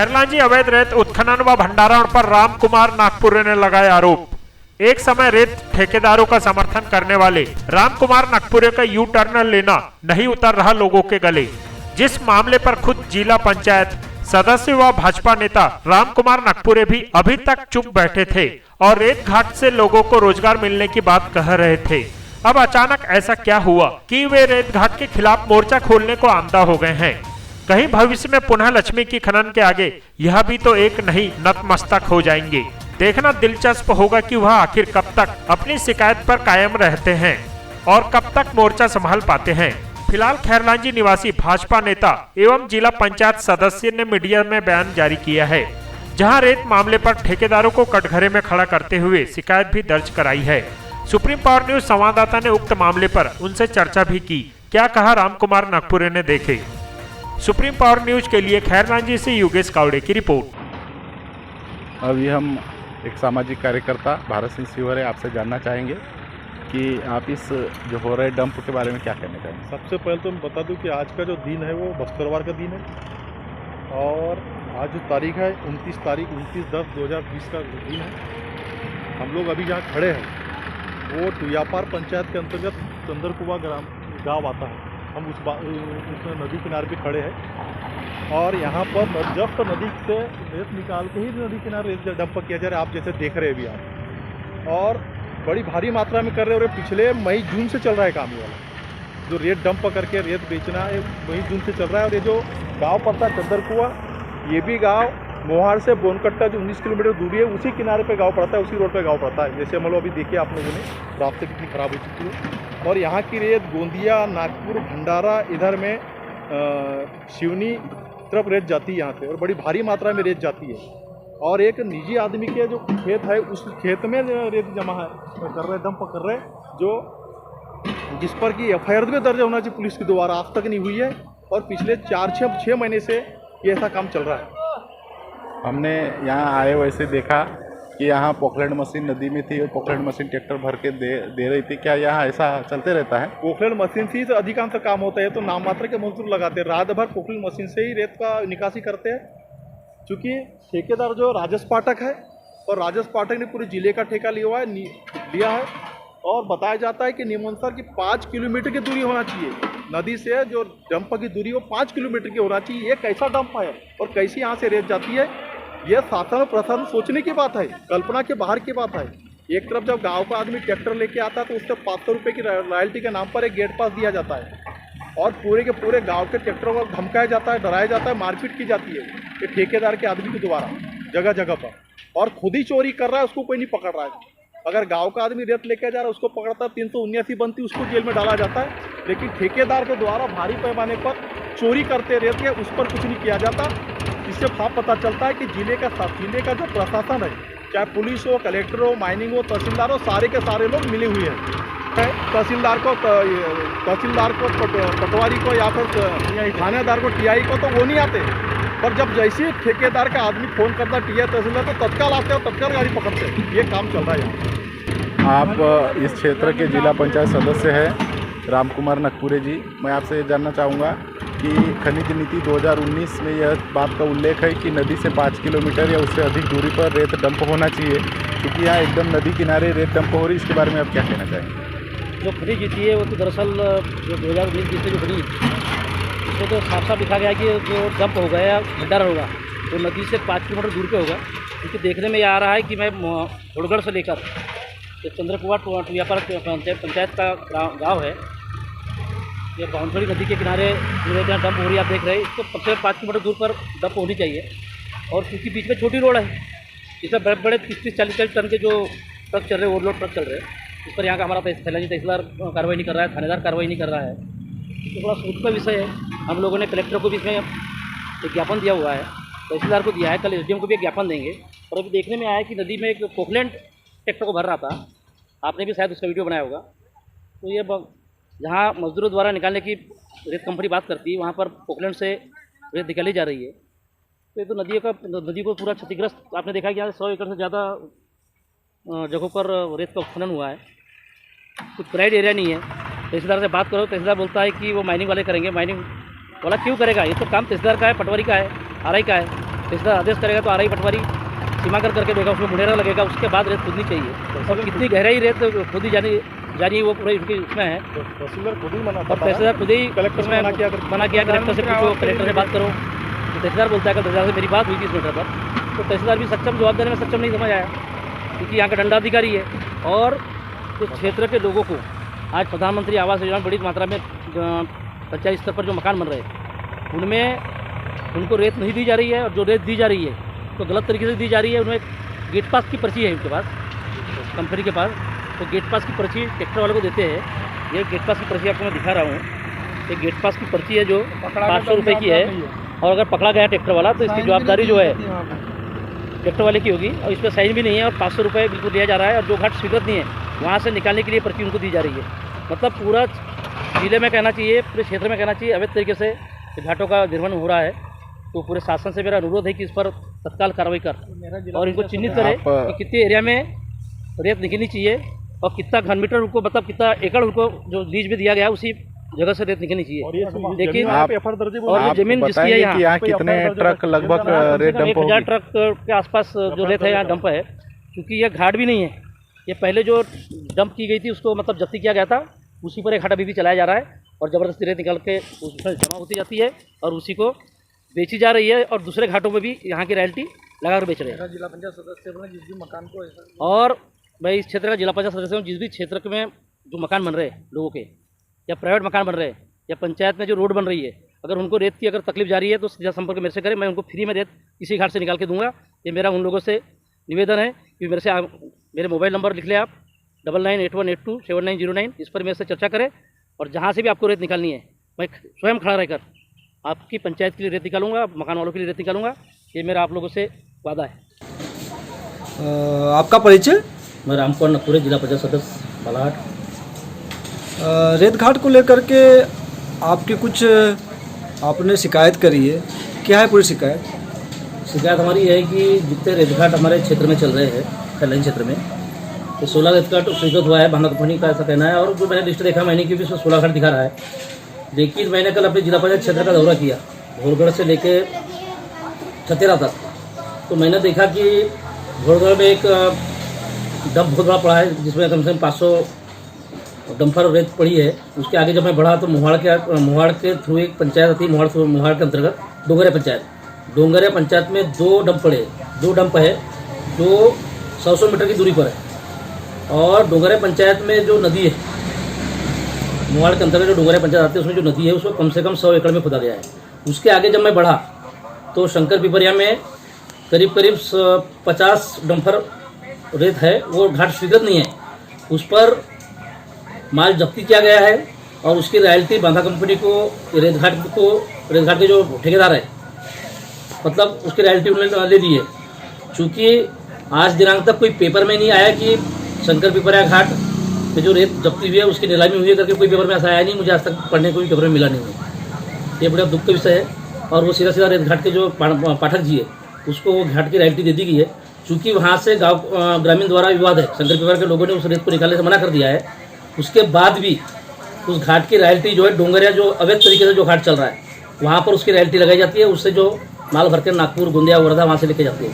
खैरलांजी अवैध रेत उत्खनन व भंडारण पर रामकुमार नागपुरे ने लगाए आरोप। एक समय रेत ठेकेदारों का समर्थन करने वाले रामकुमार नागपुरे का यू टर्न लेना नहीं उतर रहा लोगों के गले, जिस मामले पर खुद जिला पंचायत सदस्य व भाजपा नेता रामकुमार नागपुरे भी अभी तक चुप बैठे थे और रेत घाट से लोगों को रोजगार मिलने की बात कह रहे थे। अब अचानक ऐसा क्या हुआ कि वे रेत घाट के खिलाफ मोर्चा खोलने को आमदा हो गए हैं। कहीं भविष्य में पुनः लक्ष्मी की खनन के आगे यह भी तो एक नहीं नतमस्तक हो जाएंगे। देखना दिलचस्प होगा कि वह आखिर कब तक अपनी शिकायत पर कायम रहते हैं और कब तक मोर्चा संभाल पाते हैं। फिलहाल खैरलांजी निवासी भाजपा नेता एवं जिला पंचायत सदस्य ने मीडिया में बयान जारी किया है, जहां रेत मामले पर ठेकेदारों को कटघरे में खड़ा करते हुए शिकायत भी दर्ज कराई है। सुप्रीम पावर न्यूज संवाददाता ने उक्त मामले पर उनसे चर्चा भी की। क्या कहा रामकुमार नागपुरे ने, देखे। सुप्रीम पावर न्यूज के लिए खैरलांजी से योगेश कावड़े की रिपोर्ट। अभी हम एक सामाजिक कार्यकर्ता भारत सिंह सिवरे आपसे जानना चाहेंगे कि आप इस जो हो रहे डंप के बारे में क्या कहना चाहेंगे। सबसे पहले तो मैं बता दूं कि आज का जो दिन है वो बृहस्पतिवार का दिन है और आज जो तारीख है 29/10/2020 का दिन है। हम लोग अभी जहाँ खड़े हैं वो टुयापार पंचायत के अंतर्गत चंदरकुआ गाँव आता है। हम उस नदी किनारे पे खड़े हैं और यहाँ पर जब नदी से रेत निकाल के ही नदी किनारे रेत डंप किया जा रहा है, आप जैसे देख रहे हैं अभी आप, और बड़ी भारी मात्रा में कर रहे हैं। और पिछले मई जून से चल रहा है काम ये वाला, जो रेत डंप करके रेत बेचना है मई जून से चल रहा है। और ये जो गाँव पड़ता है चंदरकुआ, ये भी गाँव मोहार से बोनकट्टा जो 19 किलोमीटर दूरी है उसी किनारे पे गांव पड़ता है, उसी रोड पे गांव पड़ता है। जैसे हम लोग अभी देखिए आप लोगों ने रास्ते कितनी ख़राब हो चुकी है। और यहाँ की रेत गोंदिया, नागपुर, भंडारा, इधर में सिवनी तरफ रेत जाती है यहाँ से, और बड़ी भारी मात्रा में रेत जाती है। और एक निजी आदमी के जो खेत है उस खेत में रेत जमा है कर रहे, डंप कर रहे, जो जिस पर कि FIR भी दर्ज होना चाहिए पुलिस के द्वारा, आज तक नहीं हुई है। और पिछले 4-6 महीने से ये ऐसा काम चल रहा है। हमने यहाँ आए वैसे देखा कि यहाँ पोखलैंड मशीन नदी में थी और पोखलैंड मशीन ट्रैक्टर भर के दे रही थी। क्या यहाँ ऐसा चलते रहता है? पोखलैंड मशीन से ही तो अधिकांश काम होता है, तो नाम मात्र के मजदूर लगाते हैं, रात भर पोखलैंड मशीन से ही रेत का निकासी करते हैं। क्योंकि ठेकेदार जो राजेश पाठक है, और राजेश पाठक ने पूरे जिले का ठेका लिया है और बताया जाता है कि नियमानुसार की 5 किलोमीटर की दूरी होना चाहिए नदी से, जो डंप की दूरी वो 5 किलोमीटर की होना चाहिए। ये कैसा डंप है और कैसी यहाँ से रेत जाती है, यह शासन और प्रशासन सोचने की बात है, कल्पना के बाहर की बात है। एक तरफ जब गांव का आदमी ट्रैक्टर लेके आता है तो उससे 500 रुपये की रॉयल्टी के नाम पर एक गेट पास दिया जाता है, और पूरे के पूरे गांव के ट्रैक्टरों को धमकाया जाता है, डराया जाता है, मारपीट की जाती है ये ठेकेदार के आदमी के द्वारा जगह जगह पर। और खुद ही चोरी कर रहा है, उसको कोई नहीं पकड़ रहा है। अगर गांव का आदमी रेत लेके जा रहा है उसको पकड़ता है, 379 बनती, उसको जेल में डाला जाता है। लेकिन ठेकेदार के द्वारा भारी पैमाने पर चोरी करते रेत के, उस पर कुछ नहीं किया जाता। इससे साफ पता चलता है कि जिले का जो प्रशासन है, चाहे पुलिस हो, कलेक्टर हो, माइनिंग हो, तहसीलदार हो, सारे के सारे लोग मिले हुए हैं। तहसीलदार को पटवारी को या फिर थानेदार को, TI को तो वो नहीं आते, पर जब जैसे ठेकेदार का आदमी फ़ोन करता TI तहसीलदार तो तत्काल आते हैं और तत्काल गाड़ी पकड़ते हैं। ये काम चल रहा है। आप इस क्षेत्र के जिला पंचायत सदस्य हैं रामकुमार नागपुरे जी। मैं आपसे जानना चाहूँगा कि खनिज नीति 2019 में यह बात का उल्लेख है कि नदी से 5 किलोमीटर या उससे अधिक दूरी पर रेत डंप होना चाहिए, क्योंकि यहाँ एकदम नदी किनारे रेत डंप हो रही है। इसके बारे में आप क्या कहना चाहेंगे? जो खनिज नीति है वो तो दरअसल जो 2019 की जो बनी, उसमें तो साफ साफ लिखा गया कि जो डंप होगा या भंडारण होगा वो नदी से 5 किलोमीटर दूर पे होगा। क्योंकि देखने में ये आ रहा है कि मैं होड़गढ़ से लेकर तो चंद्रकुआ टुयापार पंचायत का गाँव है, ये बाउंसड़ी नदी के किनारे जो डंप हो रही है आप देख रहे हैं, इसको सबसे 5 किलोमीटर दूर पर डंप होनी चाहिए। और क्योंकि बीच में छोटी रोड है, इसमें बड़े बड़े 30-40 टन के जो ट्रक चल रहे हैं, ओवरलोड ट्रक चल रहे हैं, इस पर यहाँ का हमारा तहसीलदार कार्रवाई नहीं कर रहा है, थानेदार कार्रवाई नहीं कर रहा है। तो थोड़ा सोच का विषय है। हम लोगों ने कलेक्टर को भी इसमें एक ज्ञापन दिया हुआ है, तहसीलदार को दिया है, कल SDM को भी एक ज्ञापन देंगे। और अभी देखने में आया कि नदी में एक पोखलैंड ट्रैक्टर को भर रहा था, आपने भी शायद उसका वीडियो बनाया होगा। तो ये जहाँ मजदूरों द्वारा निकालने की रेत कंपनी बात करती है, वहाँ पर पोखलैंड से रेत निकाली जा रही है। तो ये तो नदी को पूरा क्षतिग्रस्त, आपने देखा कि यहाँ 100 एकड़ से ज़्यादा जगहों पर रेत का उत्खनन हुआ है। कुछ प्राइड एरिया नहीं है। तहसीलदार से बात करो, तहसीलदार बोलता है कि वो माइनिंग वाले करेंगे। माइनिंग वाला क्यों करेगा? ये तो काम तहसीलदार का है, पटवारी का है, RI का है। तहसीलदार आदेश करेगा तो आरआई पटवारी सीमांकन करके देगा, उसमें मुंडेरा लगेगा, उसके बाद रेत खोदनी चाहिए। और कितनी गहराई रेत खोदी जानी वो पूरी उसमें है। तो तहसीलदार खुद ही मना और तहसीलदार खुद ही कलेक्टर से मना किया कलेक्टर से पूछो, कलेक्टर से बात करो। तो तहसीलदार बोलता है कल तहसीलदार से मेरी बात हुई थी इस मैटर पर, तो तहसीलदार भी सक्षम जवाब देने में सक्षम नहीं समझ आया, क्योंकि यहाँ का दंडाधिकारी है। और कुछ क्षेत्र के लोगों को आज प्रधानमंत्री आवास योजना बड़ी मात्रा में पंचायत स्तर पर जो मकान बन रहे हैं उनमें उनको रेत नहीं दी जा रही है, और जो रेत दी जा रही है तो गलत तरीके से दी जा रही है। उनमें गेट पास की पर्ची है उनके पास, कंपनी के पास, तो गेट पास की पर्ची ट्रैक्टर वाले को देते हैं। ये गेट पास की पर्ची आपको मैं दिखा रहा हूँ, ये गेट पास की पर्ची है जो 500 रुपये की है, और अगर पकड़ा गया ट्रैक्टर वाला तो इसकी जवाबदारी जो है ट्रैक्टर वाले की होगी, और इस पर साइन भी नहीं है, और 500 रुपये बिल्कुल दिया जा रहा है। और जो घाट स्वीकृत नहीं है वहाँ से निकालने के लिए पर्ची उनको दी जा रही है। मतलब पूरा जिले में कहना चाहिए, पूरे क्षेत्र में कहना चाहिए अवैध तरीके से घाटों का निर्वहन हो रहा है। तो पूरे शासन से मेरा अनुरोध है कि इस पर तत्काल कार्रवाई कर और इनको चिन्हित करें कि कितने एरिया में रेत निकलनी चाहिए और कितना घन मीटर उनको, मतलब कितना एकड़ उनको जो लीज में दिया गया उसी जगह से रेत निकलनी चाहिए। लेकिन आप और जमीन जिसकी है यहाँ कितने ट्रक लगभग रेत डंप 1000 ट्रक के आसपास जो रेत है यहाँ डंप है। क्योंकि यह घाट भी नहीं है, ये पहले जो डंप की गई थी उसको मतलब जब्ती किया गया था, उसी पर एक घाट अभी भी चलाया जा रहा है, और ज़बरदस्ती रेत निकाल के उसमें जमा होती जाती है और उसी को बेची जा रही है। और दूसरे घाटों में भी यहाँ की रॉयल्टी लगाकर बेच रहे हैं। जिला पंचायत सदस्य बने जिस भी मकान को, और मैं इस क्षेत्र का जिला पंचायत सदस्य हूँ, जिस भी क्षेत्र में जो मकान बन रहे हैं लोगों के, या प्राइवेट मकान बन रहे हैं, या पंचायत में जो रोड बन रही है, अगर उनको रेत की अगर तकलीफ जा रही है तो सीधा संपर्क मेरे से करें, मैं उनको फ्री में रेत इसी घाट से निकाल के दूंगा। ये मेरा उन लोगों से निवेदन है कि मेरे से मेरे मोबाइल नंबर लिख लें आप 9981827909, इस पर मेरे से चर्चा करें, और जहाँ से भी आपको रेत निकालनी है मैं स्वयं खड़ा रहकर आपकी पंचायत के लिए रेत निकालूंगा, मकान वालों के लिए रेत निकालूंगा। ये मेरा आप लोगों से वादा है। आपका परिचय? मैं रामकुमार नकपुरे, जिला पंचायत सदस्य बालाघाट। रेत घाट को लेकर के आपकी कुछ आपने शिकायत करी है, क्या है पूरी शिकायत? शिकायत हमारी है कि जितने रेत घाट हमारे क्षेत्र में चल रहे हैं, खैलन क्षेत्र में, तो 16 रेत घाट स्वीकृत हुआ है, भांगा कंपनी का ऐसा कहना है। और जो मैंने लिस्ट देखा महीने की भी उसमें 16 घाट दिखा रहा है। लेकिन मैंने कल अपने जिला पंचायत क्षेत्र का दौरा किया, घोड़गढ़ से लेके छतेरा तक, तो मैंने देखा कि घोड़गढ़ में एक डंप बहुत बड़ा पड़ा है, जिसमें कम से कम 500 डंपर रेत पड़ी है। उसके आगे जब मैं बढ़ा तो मोहाड़ के थ्रू एक पंचायत आती है, मोहाड़ के अंतर्गत डोंगरिया पंचायत में 2 डंप पड़े, 2 डंप है जो 100 मीटर की दूरी पर है। और डोंगरिया पंचायत में जो नदी है, मोहाड़ के अंतर्गत जो डोंगरिया पंचायत आती है, उसमें जो नदी है उसको कम से कम 100 एकड़ में खोदा गया है। उसके आगे जब मैं बढ़ा तो शंकर पिपरिया में करीब 50 डंपर रेत है, वो घाट स्वीकृत नहीं है, उस पर माल जब्ती किया गया है, और उसकी रॉयल्टी बांधा कंपनी को, रेत घाट के जो ठेकेदार है, मतलब उसकी रॉयल्टी उन्होंने ले दी है। चूँकि आज दिनांक तक कोई पेपर में नहीं आया कि शंकर पिपरिया घाट में जो रेत जब्ती हुई है उसकी नीलामी हुई है करके, कोई पेपर में ऐसा आया नहीं, मुझे आज तक पढ़ने को भी पेपर में मिला नहीं है। ये बड़ा दुख का विषय है। और वो सीधा रेत घाट के जो पाठक जी है उसको वो घाट की रॉयल्टी दे दी गई है। चूँकि वहाँ से गाँव ग्रामीण द्वारा विवाद है, शंकर पिपरिया के लोगों ने उस रेत को निकालने से मना कर दिया है। उसके बाद भी उस घाट की रॉयल्टी जो है, डोंगरिया जो अवैध तरीके से जो घाट चल रहा है वहाँ पर उसकी रॉयल्टी लगाई जाती है, उससे जो माल भर के नागपुर, गोंदिया, वर्धा वहाँ से लेके जाती है।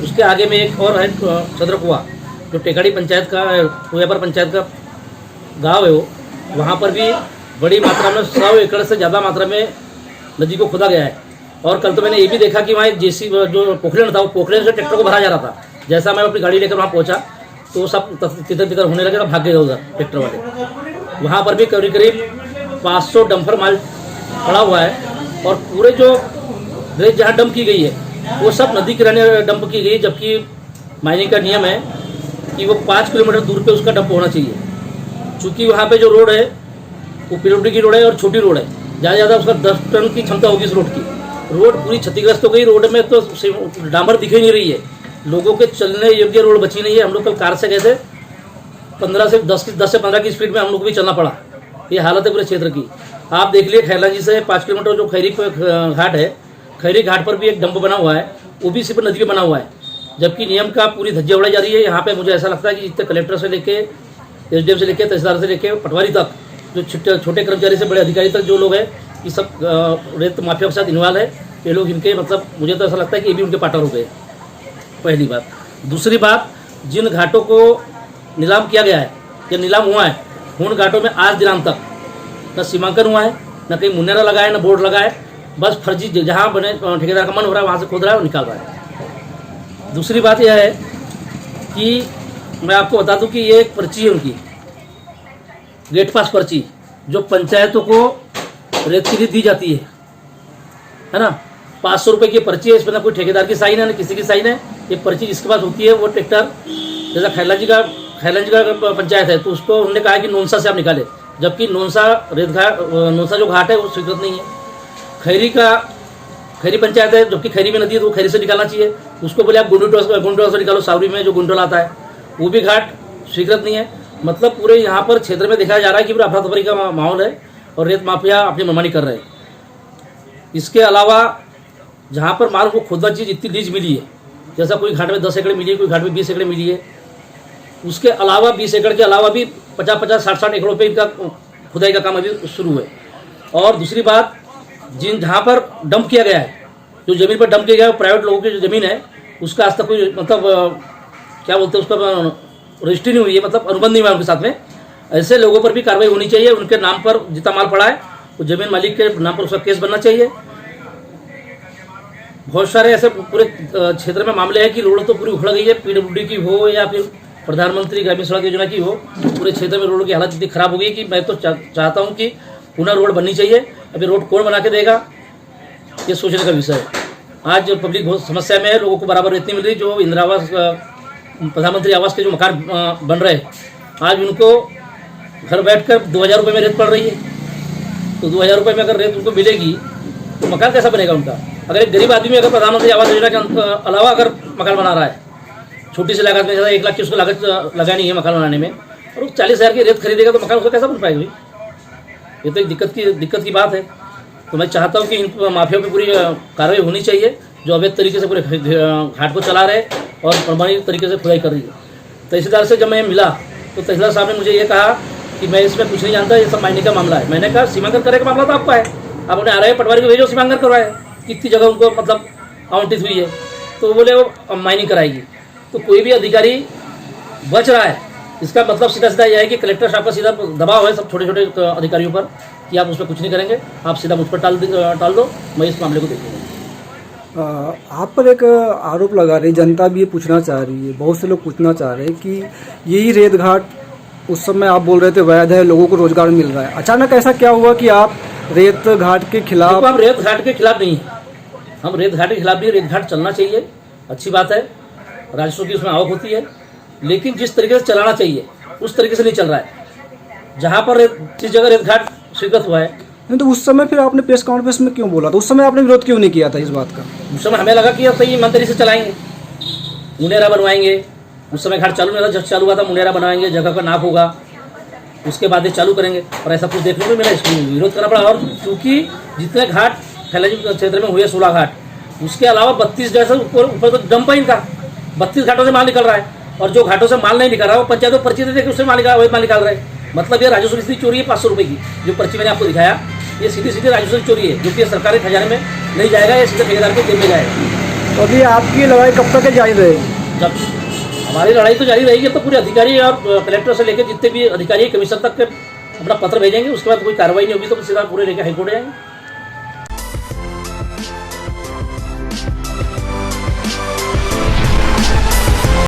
उसके आगे में एक और है चंद्रकुआ, जो टेकाड़ी पंचायत का, कुयापर पंचायत का गांव है, वो वहाँ पर भी बड़ी मात्रा में 100 एकड़ से ज़्यादा मात्रा में नदी को खोदा गया है। और कल तो मैंने ये भी देखा कि वहाँ एक जेसीबी जो पोखरेन था, वो पोखरेन से ट्रैक्टर को भरा जा रहा था। जैसा मैं अपनी गाड़ी लेकर वहाँ पहुँचा तो सब तितर होने लगे, भाग गए उधर ट्रैक्टर वाले। वहाँ पर भी करीब 500 डंपर माल पड़ा हुआ है, और पूरे जो रेत जहाँ डंप की गई है वो सब नदी किनारे डंप की गई, जबकि माइनिंग का नियम है कि वो 5 किलोमीटर दूर पे उसका डंप होना चाहिए। चूँकि वहाँ पे जो रोड है वो पीडब्ल्यूडी की रोड है और छोटी रोड है, ज़्यादा ज़्यादा उसका 10 टन की क्षमता होगी इस रोड की। रोड पूरी क्षतिग्रस्त हो गई, रोड में तो डामर दिख ही नहीं रही है, लोगों के चलने योग्य रोड बची नहीं है। हम लोग कल कार से गए थे, 10 से 15 की स्पीड में हम लोग को भी चलना पड़ा। ये हालत है पूरे क्षेत्र की। आप देख लिए खैरला जी से 5 किलोमीटर जो खैरी घाट है, खैरी घाट पर भी एक डंप बना हुआ है, वो भी सिर्फ नदी में बना हुआ है, जबकि नियम का पूरी धज्जियां उड़ाई जा रही है। यहाँ पे मुझे ऐसा लगता है कि जितने कलेक्टर से लेके एसडीएम से लेके तहसीलदार से लेके पटवारी तक, जो छोटे कर्मचारी से बड़े अधिकारी तक जो लोग हैं, ये सब रेत माफिया के साथ इन्वॉल्व है। ये लोग इनके मतलब मुझे तो ऐसा लगता है कि ये भी उनके पार्टनर हो गए, पहली बात। दूसरी बात, जिन घाटों को नीलाम किया गया है या नीलाम हुआ है, उन घाटों में आज दिनांक तक न सीमांकन हुआ है, न कहीं मुन्नेरा लगा है, न बोर्ड लगा है, बस फर्जी जहाँ बने ठेकेदार का मन हो रहा है वहाँ से खोद रहा है और निकाल रहा है। दूसरी बात यह है कि मैं आपको बता दूं कि ये एक पर्ची है उनकी, गेट पास पर्ची, जो पंचायतों को रेत के लिए दी जाती है ना। 500 रुपये की पर्ची है, इसमें ना कोई ठेकेदार की साइन है ना किसी की साइन है। ये पर्ची जिसके पास होती है वो ट्रैक्टर, जैसा खैला जी का पंचायत है तो उसको उन्होंने कहा कि नौनसा से आप निकाले, जबकि नौनसा नौनसा जो घाट है वो स्वीकृत नहीं है। खैरी पंचायत है, जबकि खैरी में नदी है तो खैरी से निकालना चाहिए, उसको बोले आप गुंडोला से निकालो, सावरी में जो गुंडोला आता है वो भी घाट स्वीकृत नहीं है। मतलब पूरे यहाँ पर क्षेत्र में दिखाया जा रहा है कि पूरा अफरा तफरी का माहौल है और रेत माफिया अपनी मनमानी कर रहे हैं। इसके अलावा जहाँ पर माल को खोदना चाहिए जितनी लीज मिली है, जैसा कोई घाट में 10 एकड़ मिली है, कोई घाट में 20 एकड़ मिली है, उसके अलावा 20 एकड़ के अलावा भी 50-50, 60-60 एकड़ों पे इनका खुदाई का काम अभी शुरू है। और दूसरी बात, जहाँ पर डंप किया गया है, जो ज़मीन पर डंप किया गया है प्राइवेट लोगों की जो ज़मीन है, उसका आज तक कोई मतलब क्या बोलते हैं उसका रजिस्ट्री नहीं हुई है, मतलब अनुबंध नहीं हुआ उनके साथ में। ऐसे लोगों पर भी कार्रवाई होनी चाहिए, उनके नाम पर जितना माल पड़ा है वो जमीन मालिक के नाम पर उसका केस बनना चाहिए। बहुत सारे ऐसे पूरे क्षेत्र में मामले हैं कि रोड तो पूरी उखड़ गई है, PWD की हो या फिर प्रधानमंत्री ग्रामीण सड़क योजना की हो, पूरे क्षेत्र में रोड की हालत इतनी खराब हो गई कि मैं तो चाहता हूं कि पुनः रोड बननी चाहिए। अभी रोड कौन बना के देगा ये सोचने का विषय है। आज पब्लिक बहुत समस्या में है, लोगों को बराबर रेत नहीं मिल रही। जो इंदिरा आवास प्रधानमंत्री आवास के जो मकान बन रहे हैं, आज उनको घर बैठकर 2000 रुपये में रेत पड़ रही है। तो 2000 रुपये में अगर रेत उनको मिलेगी तो मकान कैसा बनेगा उनका। अगर एक गरीब आदमी अगर प्रधानमंत्री आवास योजना के अलावा अगर मकान बना रहा है, छोटी सी लागत में, ज़्यादा 1 लाख की उसको लागत लगानी है मकान बनाने में, और वो 40,000 की रेत खरीदेगा तो मकान उसका कैसा बन पाएगा भाई। ये तो एक दिक्कत की बात है। तो मैं चाहता हूँ कि इन माफियाओं पर पूरी कार्रवाई होनी चाहिए, जो अवैध तरीके से पूरे घाट को चला रहे और प्रमाणित तरीके से खुदाई कर रही है। तहसीलदार से जब मैं मिला तो तहसीलदार साहब ने मुझे ये कहा कि मैं इसमें कुछ नहीं जानता, ये सब मायने का मामला है। मैंने कहा सीमांकन करने का मामला तो आपका है, आप उन्हें RI पटवारी को भेजो सीमांकन करवाए, कितनी जगह उनको मतलब आवंटित हुई है। तो बोले वो माइनिंग कराएगी। तो कोई भी अधिकारी बच रहा है, इसका मतलब सीधा सीधा यह है कि कलेक्टर साहब का सीधा दबाव है सब छोटे छोटे अधिकारियों पर कि आप उस पर कुछ नहीं करेंगे, आप सीधा मुझ पर टाल दो, मैं इस मामले को देखूँगा। आप पर एक आरोप लगा रही, जनता भी ये पूछना चाह रही है, बहुत से लोग पूछना चाह रहे हैं कि यही रेत घाट उस समय आप बोल रहे थे वैध है, लोगों को रोजगार मिल रहा है, अचानक ऐसा क्या हुआ कि आप रेत घाट के खिलाफ? हम रेत घाट के खिलाफ नहीं है, हम रेत घाट के खिलाफ भी, रेत घाट चलना चाहिए, अच्छी बात है, राजस्व की उसमें आवक होती है, लेकिन जिस तरीके से चलाना चाहिए उस तरीके से नहीं चल रहा है। जहाँ पर जिस जगह रेत घाट स्वीकृत हुआ है, नहीं तो उस समय फिर आपने प्रेस कॉन्फ्रेंस में क्यों बोला था? उस समय आपने विरोध क्यों नहीं किया था इस बात का? उस समय हमें लगा कि अब सही ईमानदारी से चलाएंगे, मुनेरा बनवाएंगे। उस समय घाट चालू नहीं था, जब चालू हुआ था मुनेरा बनवाएंगे, जगह का नाप होगा, उसके बाद ये चालू करेंगे, और ऐसा कुछ देखने को मिला, इसको विरोध करना पड़ा। और क्योंकि जितने घाट खैलाजी क्षेत्र में हुए 16 घाट, उसके अलावा 32 जैसे ऊपर तो डंप है इनका, 32 घाटों से माल निकल रहा है, और जो घाटों से माल नहीं निकल रहा है वो पंचायतों को पर्ची दे के उससे माल निकाल रहे हैं। मतलब ये राजस्व की चोरी है 500 रुपये की, जो पर्ची मैंने आपको दिखाया, ये सीधी राजस्व की चोरी है, जो कि सरकारी खजाने में नहीं जाएगा, ये सीधे ठेकेदार के जेब में जाएगा। तो अभी आपकी लड़ाई कब तक जारी रहेगी? जब हमारी लड़ाई तो जारी रहेगी, तो पूरे अधिकारी और कलेक्टर से लेकर जितने भी अधिकारी कमिश्नर तक के अपना पत्र भेजेंगे, उसके बाद कोई कार्रवाई नहीं होगी तो सीधा पूरे लेकर हाईकोर्ट जाएंगे।